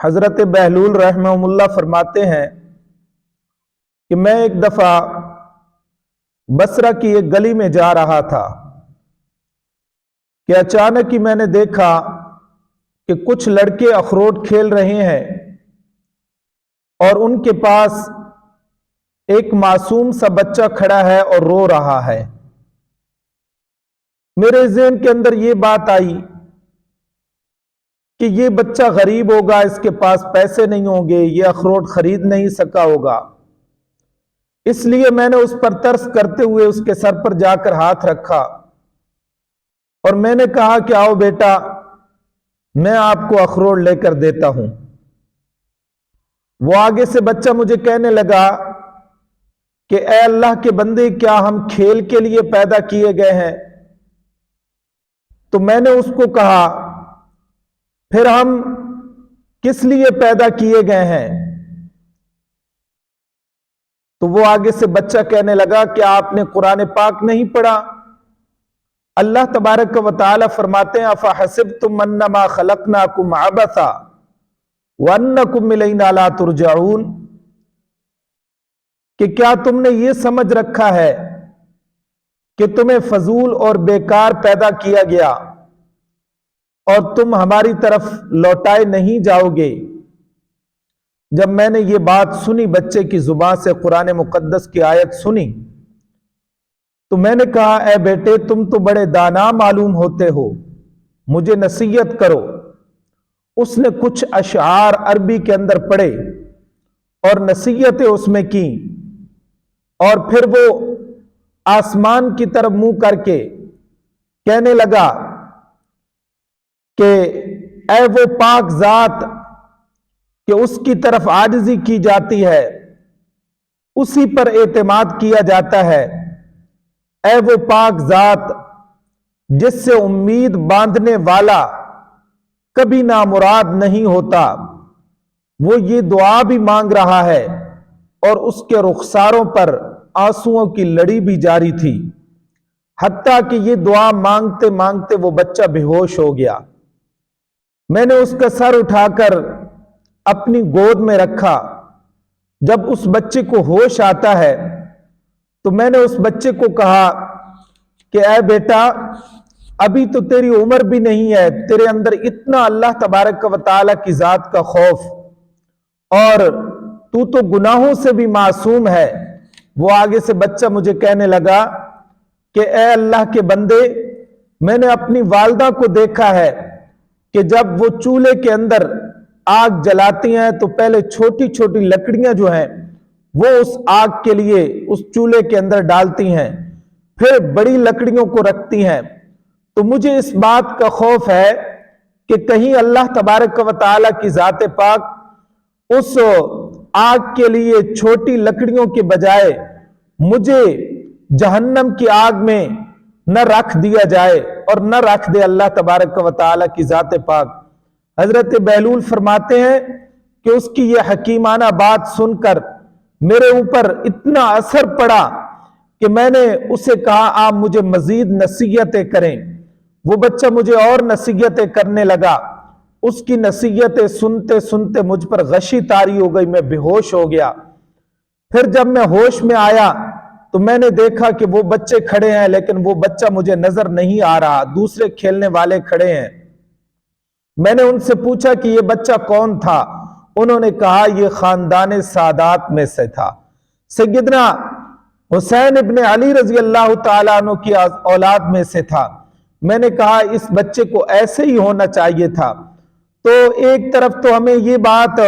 حضرت بہلول رحمہ اللہ فرماتے ہیں کہ میں ایک دفعہ بصرہ کی ایک گلی میں جا رہا تھا کہ اچانک ہی میں نے دیکھا کہ کچھ لڑکے اخروٹ کھیل رہے ہیں اور ان کے پاس ایک معصوم سا بچہ کھڑا ہے اور رو رہا ہے۔ میرے ذہن کے اندر یہ بات آئی کہ یہ بچہ غریب ہوگا، اس کے پاس پیسے نہیں ہوں گے، یہ اخروٹ خرید نہیں سکا ہوگا، اس لیے میں نے اس پر ترس کرتے ہوئے اس کے سر پر جا کر ہاتھ رکھا اور میں نے کہا کہ آؤ بیٹا، میں آپ کو اخروٹ لے کر دیتا ہوں۔ وہ آگے سے بچہ مجھے کہنے لگا کہ اے اللہ کے بندے، کیا ہم کھیل کے لیے پیدا کیے گئے ہیں؟ تو میں نے اس کو کہا پھر ہم کس لیے پیدا کیے گئے ہیں؟ تو وہ آگے سے بچہ کہنے لگا کہ آپ نے قرآن پاک نہیں پڑھا؟ اللہ تبارک و تعالی فرماتے ہیں افحسبتم انما خلقناکم عبثا وانکم الینا لا ترجعون، کہ کیا تم نے یہ سمجھ رکھا ہے کہ تمہیں فضول اور بیکار پیدا کیا گیا اور تم ہماری طرف لوٹائے نہیں جاؤ گے؟ جب میں نے یہ بات سنی، بچے کی زبان سے قرآن مقدس کی آیت سنی، تو میں نے کہا اے بیٹے، تم تو بڑے دانا معلوم ہوتے ہو، مجھے نصیحت کرو۔ اس نے کچھ اشعار عربی کے اندر پڑھے اور نصیحتیں اس میں کی، اور پھر وہ آسمان کی طرف منہ کر کے کہنے لگا کہ اے وہ پاک ذات کہ اس کی طرف عاجزی کی جاتی ہے، اسی پر اعتماد کیا جاتا ہے، اے وہ پاک ذات جس سے امید باندھنے والا کبھی نامراد نہیں ہوتا۔ وہ یہ دعا بھی مانگ رہا ہے اور اس کے رخساروں پر آنسوؤں کی لڑی بھی جاری تھی، حتیٰ کہ یہ دعا مانگتے مانگتے وہ بچہ بے ہوش ہو گیا۔ میں نے اس کا سر اٹھا کر اپنی گود میں رکھا۔ جب اس بچے کو ہوش آتا ہے تو میں نے اس بچے کو کہا کہ اے بیٹا، ابھی تو تیری عمر بھی نہیں ہے، تیرے اندر اتنا اللہ تبارک و تعالی کی ذات کا خوف، اور تو گناہوں سے بھی معصوم ہے۔ وہ آگے سے بچہ مجھے کہنے لگا کہ اے اللہ کے بندے، میں نے اپنی والدہ کو دیکھا ہے کہ جب وہ چولہے کے اندر آگ جلاتی ہیں تو پہلے چھوٹی چھوٹی لکڑیاں جو ہیں وہ اس آگ کے لیے اس چولہے کے اندر ڈالتی ہیں، پھر بڑی لکڑیوں کو رکھتی ہیں۔ تو مجھے اس بات کا خوف ہے کہ کہیں اللہ تبارک و تعالی کی ذات پاک اس آگ کے لیے چھوٹی لکڑیوں کے بجائے مجھے جہنم کی آگ میں نہ رکھ دیا جائے اور نہ رکھ دے اللہ تبارک و تعالی کی ذات پاک۔ حضرت بہلول فرماتے ہیں کہ اس کی یہ حکیمانہ بات سن کر میرے اوپر اتنا اثر پڑا کہ میں نے اسے کہا آپ مجھے مزید نصیحتیں کریں۔ وہ بچہ مجھے اور نصیحتیں کرنے لگا۔ اس کی نصیحتیں سنتے سنتے مجھ پر غشی طاری ہو گئی، میں بے ہوش ہو گیا۔ پھر جب میں ہوش میں آیا تو میں نے دیکھا کہ وہ بچے کھڑے ہیں، لیکن وہ بچہ مجھے نظر نہیں آ رہا، دوسرے کھیلنے والے کھڑے ہیں۔ میں نے ان سے پوچھا کہ یہ بچہ کون تھا؟ انہوں نے کہا یہ خاندان سادات میں سے تھا، سیدنا حسین ابن علی رضی اللہ تعالیٰ عنہ کی اولاد میں سے تھا۔ میں نے کہا اس بچے کو ایسے ہی ہونا چاہیے تھا۔ تو ایک طرف تو ہمیں یہ بات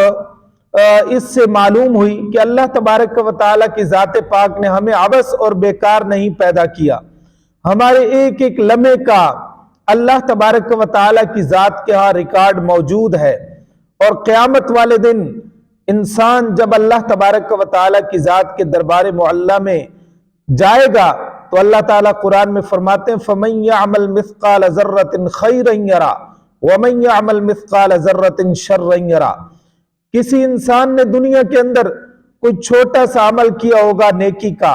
اس سے معلوم ہوئی کہ اللہ تبارک و تعالیٰ کی ذات پاک نے ہمیں عبث اور بیکار نہیں پیدا کیا، ہمارے ایک ایک لمحے کا اللہ تبارک و تعالیٰ کی ذات کے ہاں ریکارڈ موجود ہے، اور قیامت والے دن انسان جب اللہ تبارک و تعالیٰ کی ذات کے دربار معلیٰ میں جائے گا تو اللہ تعالیٰ قرآن میں فرماتے ہیں فَمَن يَعْمَلْ مِثْقَالَ ذَرَّةٍ خَيْرًا يَرَى وَمَن يَعْمَلْ مِثْقَالَ ذَرَّةٍ شَرًّا يَرَى۔ کسی انسان نے دنیا کے اندر کوئی چھوٹا سا عمل کیا ہوگا نیکی کا،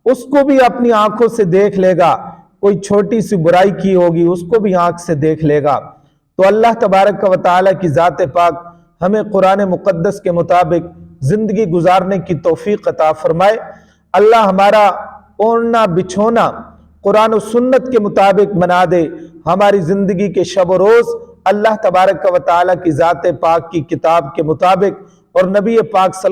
اس کو بھی اپنی آنکھوں سے دیکھ لے گا، کوئی چھوٹی سی برائی کی ہوگی اس کو بھی آنکھ سے دیکھ لے گا۔ تو اللہ تبارک و تعالیٰ کی ذات پاک ہمیں قرآن مقدس کے مطابق زندگی گزارنے کی توفیق عطا فرمائے۔ اللہ ہمارا اوڑھنا بچھونا قرآن و سنت کے مطابق بنا دے، ہماری زندگی کے شب و روز اللہ تبارک و تعالیٰ کی ذات پاک کی کتاب کے مطابق اور نبی پاک صلی